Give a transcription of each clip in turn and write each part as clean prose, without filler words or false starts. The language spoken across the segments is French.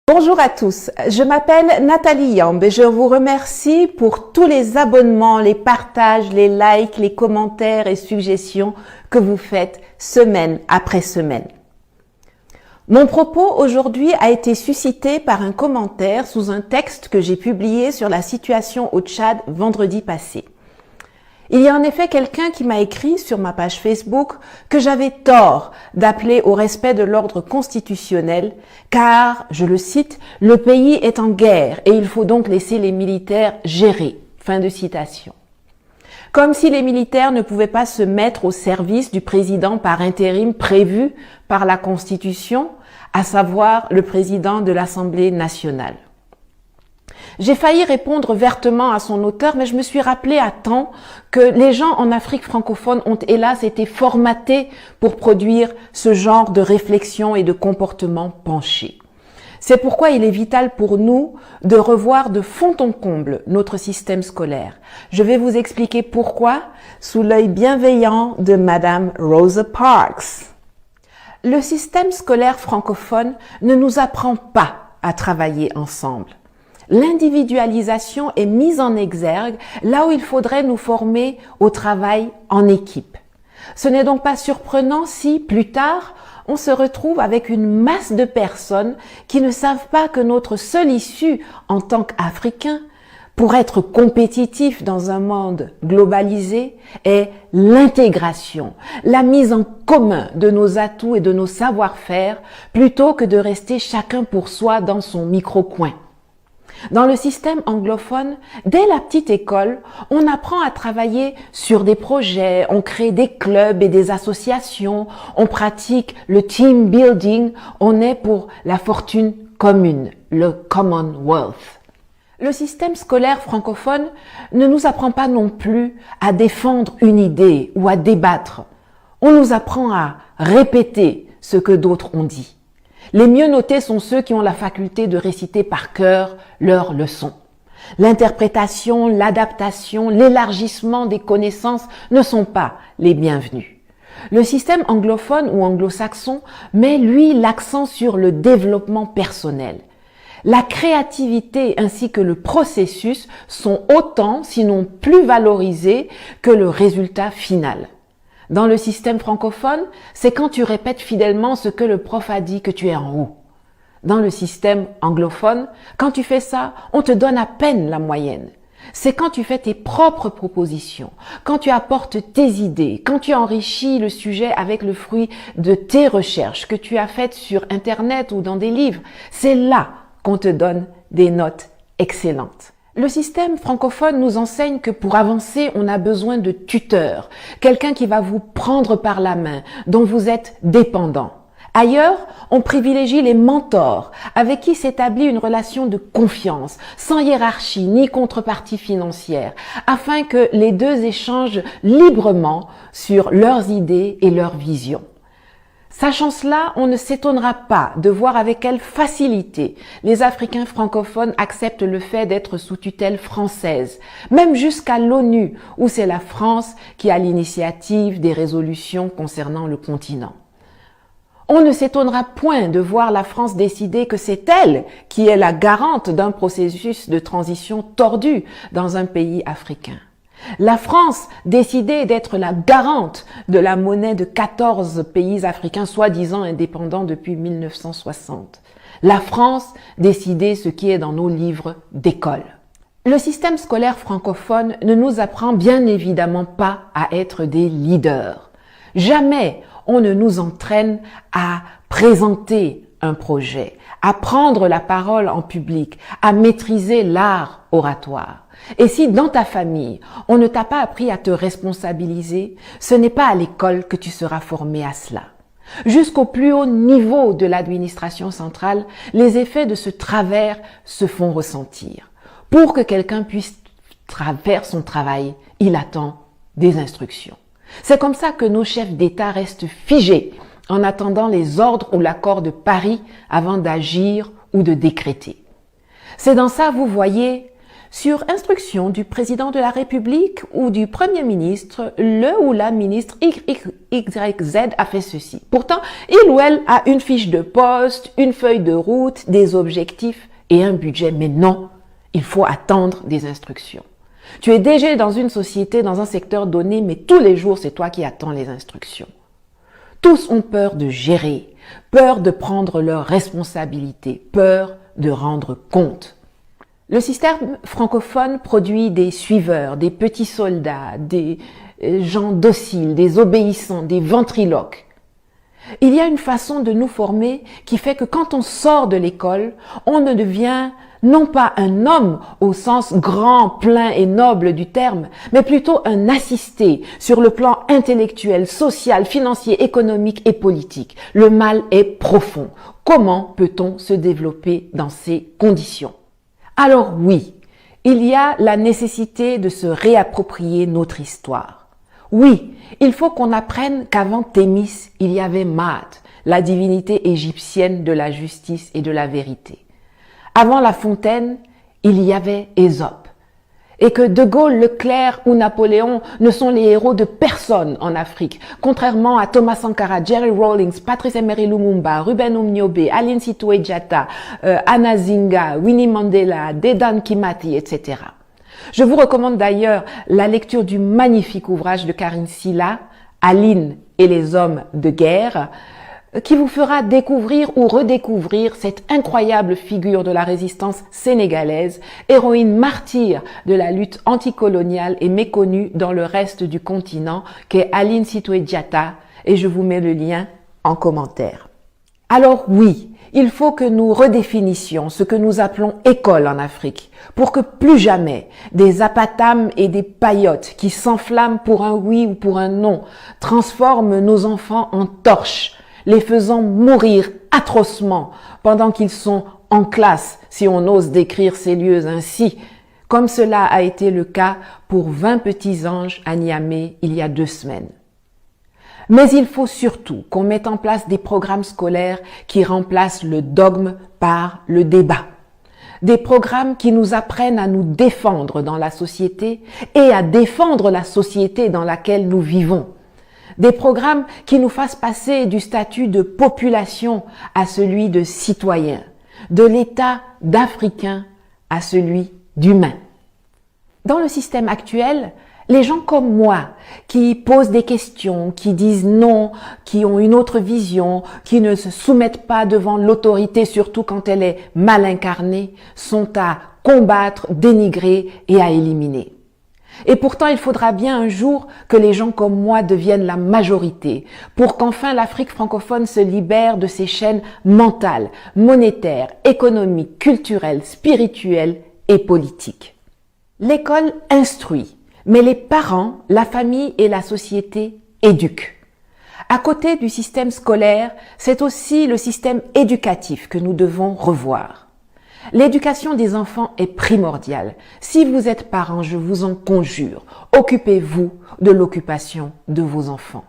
Bonjour à tous, je m'appelle Nathalie Yamb et je vous remercie pour tous les abonnements, les partages, les likes, les commentaires et suggestions que vous faites semaine après semaine. Mon propos aujourd'hui a été suscité par un commentaire sous un texte que j'ai publié sur la situation au Tchad vendredi passé. Il y a en effet quelqu'un qui m'a écrit sur ma page Facebook que j'avais tort d'appeler au respect de l'ordre constitutionnel car, je le cite, « le pays est en guerre et il faut donc laisser les militaires gérer ». Fin de citation. Comme si les militaires ne pouvaient pas se mettre au service du président par intérim prévu par la Constitution, à savoir le président de l'Assemblée nationale. J'ai failli répondre vertement à son auteur, mais je me suis rappelé à temps que les gens en Afrique francophone ont hélas été formatés pour produire ce genre de réflexion et de comportement penché. C'est pourquoi il est vital pour nous de revoir de fond en comble notre système scolaire. Je vais vous expliquer pourquoi sous l'œil bienveillant de Madame Rosa Parks. Le système scolaire francophone ne nous apprend pas à travailler ensemble. L'individualisation est mise en exergue là où il faudrait nous former au travail en équipe. Ce n'est donc pas surprenant si, plus tard, on se retrouve avec une masse de personnes qui ne savent pas que notre seule issue en tant qu'Africains, pour être compétitifs dans un monde globalisé, est l'intégration, la mise en commun de nos atouts et de nos savoir-faire, plutôt que de rester chacun pour soi dans son micro-coin. Dans le système anglophone, dès la petite école, on apprend à travailler sur des projets, on crée des clubs et des associations, on pratique le team building, on est pour la fortune commune, le Commonwealth. Le système scolaire francophone ne nous apprend pas non plus à défendre une idée ou à débattre. On nous apprend à répéter ce que d'autres ont dit. Les mieux notés sont ceux qui ont la faculté de réciter par cœur leurs leçons. L'interprétation, l'adaptation, l'élargissement des connaissances ne sont pas les bienvenus. Le système anglophone ou anglo-saxon met, lui, l'accent sur le développement personnel. La créativité ainsi que le processus sont autant, sinon plus valorisés que le résultat final. Dans le système francophone, c'est quand tu répètes fidèlement ce que le prof a dit que tu es en haut. Dans le système anglophone, quand tu fais ça, on te donne à peine la moyenne. C'est quand tu fais tes propres propositions, quand tu apportes tes idées, quand tu enrichis le sujet avec le fruit de tes recherches que tu as faites sur Internet ou dans des livres. C'est là qu'on te donne des notes excellentes. Le système francophone nous enseigne que pour avancer, on a besoin de tuteurs, quelqu'un qui va vous prendre par la main, dont vous êtes dépendant. Ailleurs, on privilégie les mentors, avec qui s'établit une relation de confiance, sans hiérarchie ni contrepartie financière, afin que les deux échangent librement sur leurs idées et leurs visions. Sachant cela, on ne s'étonnera pas de voir avec quelle facilité les Africains francophones acceptent le fait d'être sous tutelle française, même jusqu'à l'ONU, où c'est la France qui a l'initiative des résolutions concernant le continent. On ne s'étonnera point de voir la France décider que c'est elle qui est la garante d'un processus de transition tordu dans un pays africain. La France décidait d'être la garante de la monnaie de 14 pays africains soi-disant indépendants depuis 1960. La France décidait ce qui est dans nos livres d'école. Le système scolaire francophone ne nous apprend bien évidemment pas à être des leaders. Jamais on ne nous entraîne à présenter un projet, à prendre la parole en public, à maîtriser l'art oratoire. Et si dans ta famille, on ne t'a pas appris à te responsabiliser, ce n'est pas à l'école que tu seras formé à cela. Jusqu'au plus haut niveau de l'administration centrale, les effets de ce travers se font ressentir. Pour que quelqu'un puisse faire son travail, il attend des instructions. C'est comme ça que nos chefs d'État restent figés en attendant les ordres ou l'accord de Paris avant d'agir ou de décréter. C'est dans ça, vous voyez, Sur instruction du président de la République ou du Premier ministre, le ou la ministre XYZ a fait ceci. Pourtant, il ou elle a une fiche de poste, une feuille de route, des objectifs et un budget. Mais non, il faut attendre des instructions. Tu es déjà dans une société, dans un secteur donné, mais tous les jours, c'est toi qui attends les instructions. Tous ont peur de gérer, peur de prendre leurs responsabilités, peur de rendre compte. Le système francophone produit des suiveurs, des petits soldats, des gens dociles, des obéissants, des ventriloques. Il y a une façon de nous former qui fait que quand on sort de l'école, on ne devient non pas un homme au sens grand, plein et noble du terme, mais plutôt un assisté sur le plan intellectuel, social, financier, économique et politique. Le mal est profond. Comment peut-on se développer dans ces conditions? Alors oui, il y a la nécessité de se réapproprier notre histoire. Oui, il faut qu'on apprenne qu'avant Thémis, il y avait Maat, la divinité égyptienne de la justice et de la vérité. Avant La Fontaine, il y avait Ésope. Et que De Gaulle, Leclerc ou Napoléon ne sont les héros de personne en Afrique, contrairement à Thomas Sankara, Jerry Rawlings, Patrice Emery Lumumba, Ruben Umniobe, Aline Sitoé Diatta, Anna Zinga, Winnie Mandela, Dedan Kimati, etc. Je vous recommande d'ailleurs la lecture du magnifique ouvrage de Karine Silla, Aline et les hommes de guerre, qui vous fera découvrir ou redécouvrir cette incroyable figure de la résistance sénégalaise, héroïne martyre de la lutte anticoloniale et méconnue dans le reste du continent, qu'est Aline Sitoé Diatta, et je vous mets le lien en commentaire. Alors oui, il faut que nous redéfinissions ce que nous appelons école en Afrique, pour que plus jamais des apatames et des paillotes qui s'enflamment pour un oui ou pour un non transforment nos enfants en torches, les faisant mourir atrocement pendant qu'ils sont en classe, si on ose décrire ces lieux ainsi, comme cela a été le cas pour 20 petits anges à Niamey il y a 2 semaines. Mais il faut surtout qu'on mette en place des programmes scolaires qui remplacent le dogme par le débat. Des programmes qui nous apprennent à nous défendre dans la société et à défendre la société dans laquelle nous vivons. Des programmes qui nous fassent passer du statut de population à celui de citoyen, de l'état d'Africain à celui d'humain. Dans le système actuel, les gens comme moi, qui posent des questions, qui disent non, qui ont une autre vision, qui ne se soumettent pas devant l'autorité, surtout quand elle est mal incarnée, sont à combattre, dénigrer et à éliminer. Et pourtant, il faudra bien un jour que les gens comme moi deviennent la majorité pour qu'enfin l'Afrique francophone se libère de ses chaînes mentales, monétaires, économiques, culturelles, spirituelles et politiques. L'école instruit, mais les parents, la famille et la société éduquent. À côté du système scolaire, c'est aussi le système éducatif que nous devons revoir. L'éducation des enfants est primordiale. Si vous êtes parents, je vous en conjure, occupez-vous de l'occupation de vos enfants.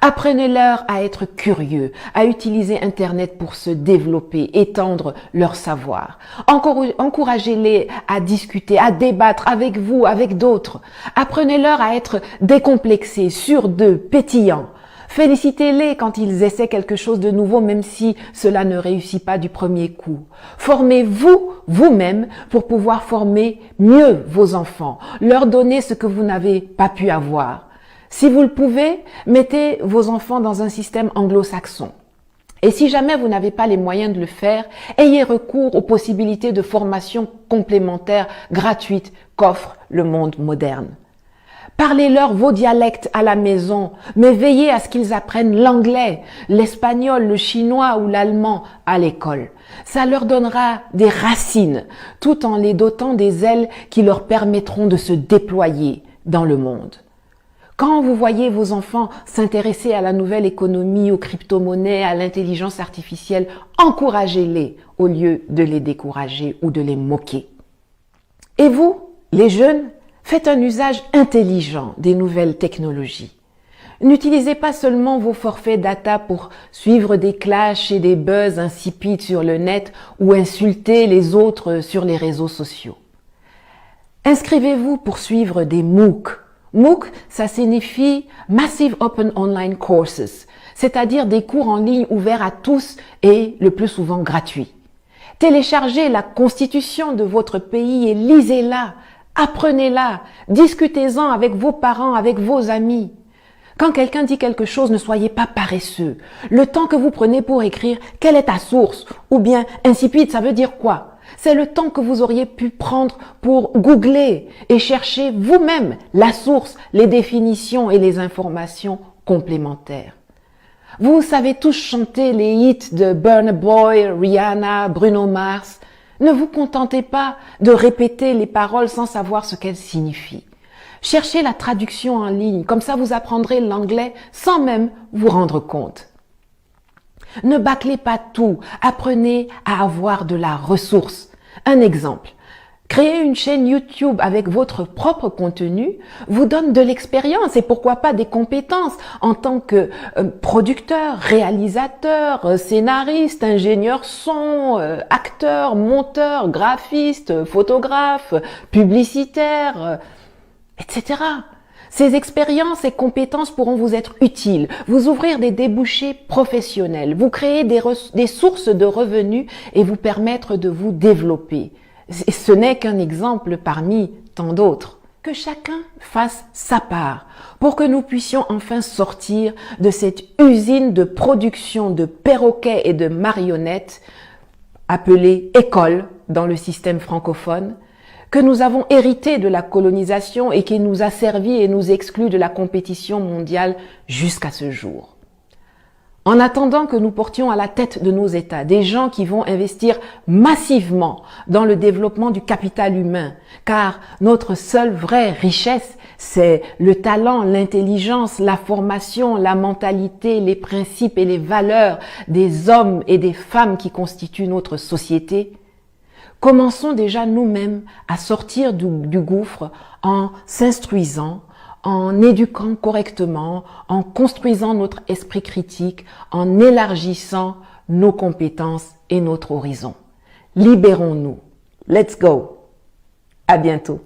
Apprenez-leur à être curieux, à utiliser Internet pour se développer, étendre leur savoir. Encouragez-les à discuter, à débattre avec vous, avec d'autres. Apprenez-leur à être décomplexés, sûrs d'eux, pétillants. Félicitez-les quand ils essaient quelque chose de nouveau, même si cela ne réussit pas du premier coup. Formez-vous vous-même pour pouvoir former mieux vos enfants, leur donner ce que vous n'avez pas pu avoir. Si vous le pouvez, mettez vos enfants dans un système anglo-saxon. Et si jamais vous n'avez pas les moyens de le faire, ayez recours aux possibilités de formation complémentaires gratuites qu'offre le monde moderne. Parlez-leur vos dialectes à la maison, mais veillez à ce qu'ils apprennent l'anglais, l'espagnol, le chinois ou l'allemand à l'école. Ça leur donnera des racines, tout en les dotant des ailes qui leur permettront de se déployer dans le monde. Quand vous voyez vos enfants s'intéresser à la nouvelle économie, aux crypto-monnaies, à l'intelligence artificielle, encouragez-les au lieu de les décourager ou de les moquer. Et vous, les jeunes, faites un usage intelligent des nouvelles technologies. N'utilisez pas seulement vos forfaits data pour suivre des clashs et des buzz insipides sur le net ou insulter les autres sur les réseaux sociaux. Inscrivez-vous pour suivre des MOOC. MOOC, ça signifie Massive Open Online Courses, c'est-à-dire des cours en ligne ouverts à tous et le plus souvent gratuits. Téléchargez la constitution de votre pays et lisez-la, apprenez-la, discutez-en avec vos parents, avec vos amis. Quand quelqu'un dit quelque chose, ne soyez pas paresseux. Le temps que vous prenez pour écrire « quelle est ta source ?» ou bien « insipide, ça veut dire quoi ?» C'est le temps que vous auriez pu prendre pour googler et chercher vous-même la source, les définitions et les informations complémentaires. Vous savez tous chanter les hits de Burna Boy, Rihanna, Bruno Mars. Ne vous contentez pas de répéter les paroles sans savoir ce qu'elles signifient. Cherchez la traduction en ligne, comme ça vous apprendrez l'anglais sans même vous rendre compte. Ne bâclez pas tout, apprenez à avoir de la ressource. Un exemple, créer une chaîne YouTube avec votre propre contenu vous donne de l'expérience et pourquoi pas des compétences en tant que producteur, réalisateur, scénariste, ingénieur son, acteur, monteur, graphiste, photographe, publicitaire, etc. Ces expériences et compétences pourront vous être utiles, vous ouvrir des débouchés professionnels, vous créer des sources de revenus et vous permettre de vous développer. Ce n'est qu'un exemple parmi tant d'autres. Que chacun fasse sa part pour que nous puissions enfin sortir de cette usine de production de perroquets et de marionnettes appelée école dans le système francophone, que nous avons hérité de la colonisation et qui nous a servi et nous exclut de la compétition mondiale jusqu'à ce jour. En attendant que nous portions à la tête de nos États des gens qui vont investir massivement dans le développement du capital humain, car notre seule vraie richesse, c'est le talent, l'intelligence, la formation, la mentalité, les principes et les valeurs des hommes et des femmes qui constituent notre société. Commençons déjà nous-mêmes à sortir du gouffre en s'instruisant, en éduquant correctement, en construisant notre esprit critique, en élargissant nos compétences et notre horizon. Libérons-nous. Let's go. À bientôt.